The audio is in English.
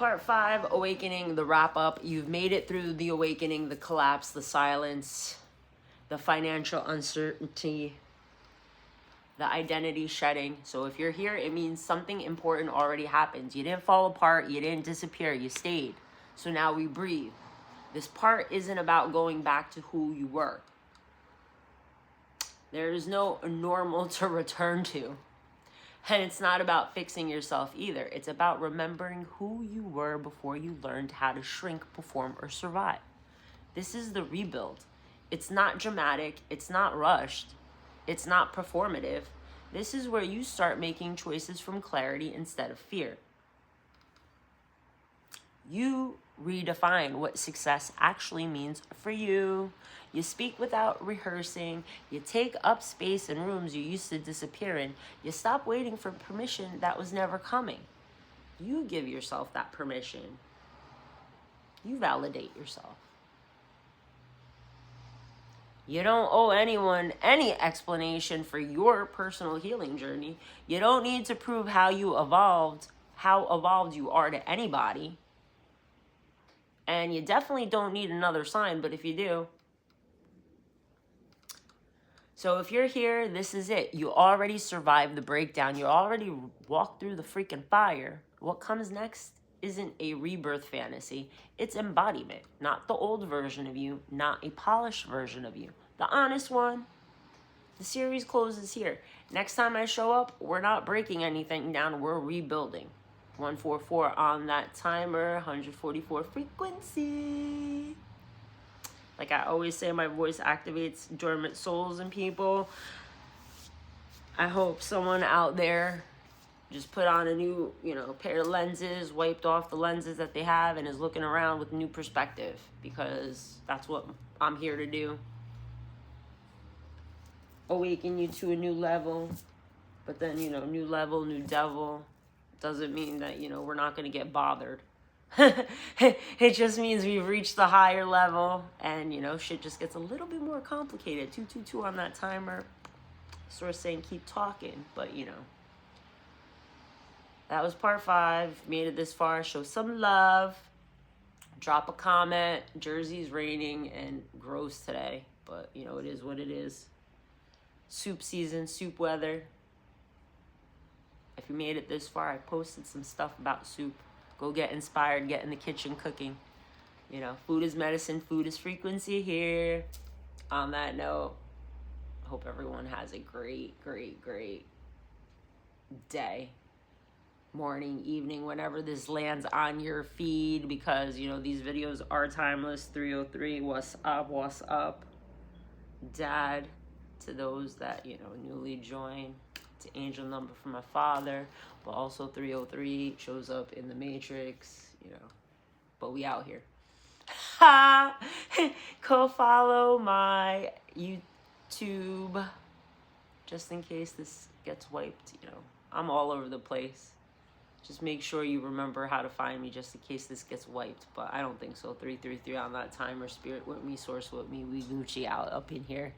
Part 5, awakening, the wrap up. You've made it through the awakening, the collapse, the silence, the financial uncertainty, the identity shedding. So if you're here, it means something important already happened. You didn't fall apart. You didn't disappear. You stayed. So now we breathe. This part isn't about going back to who you were. There is no normal to return to. And it's not about fixing yourself either. It's about remembering who you were before you learned how to shrink, perform, or survive. This is the rebuild. It's not dramatic. It's not rushed. It's not performative. This is where you start making choices from clarity instead of fear. You redefine what success actually means for you. You speak without rehearsing. You take up space in rooms you used to disappear in. You stop waiting for permission that was never coming. You give yourself that permission. You validate yourself. You don't owe anyone any explanation for your personal healing journey. You don't need to prove how evolved you are to anybody. And you definitely don't need another sign, but if you do. So if you're here, this is it. You already survived the breakdown. You already walked through the freaking fire. What comes next isn't a rebirth fantasy. It's embodiment. Not the old version of you, not a polished version of you. The honest one. The series closes here. Next time I show up, we're not breaking anything down. We're rebuilding. 144 on that timer, 144 frequency. Like I always say, my voice activates dormant souls in people. I hope someone out there just put on a new, pair of lenses, wiped off the lenses that they have, and is looking around with new perspective, because that's what I'm here to do. Awaken you to a new level. But then, new level, new devil. Doesn't mean that, we're not going to get bothered. It just means we've reached the higher level, and, shit just gets a little bit more complicated. 222 on that timer. Sort of saying keep talking, but, that was part 5. Made it this far. Show some love. Drop a comment. Jersey's raining and gross today, but, it is what it is. Soup season, soup weather. If you made it this far, I posted some stuff about soup. Go get inspired, get in the kitchen cooking. Food is medicine, food is frequency here. On that note, I hope everyone has a great, great, great day. Morning, evening, whenever this lands on your feed, because, these videos are timeless. 303, what's up? Dad, to those that, newly joined. To angel number for my father, but also 303 shows up in the Matrix, but we out here. Go follow my YouTube just in case this gets wiped. I'm all over the place. Just make sure you remember how to find me just in case this gets wiped, but I don't think so. 333 on that timer. Spirit with me, source with me. We Gucci out up in here.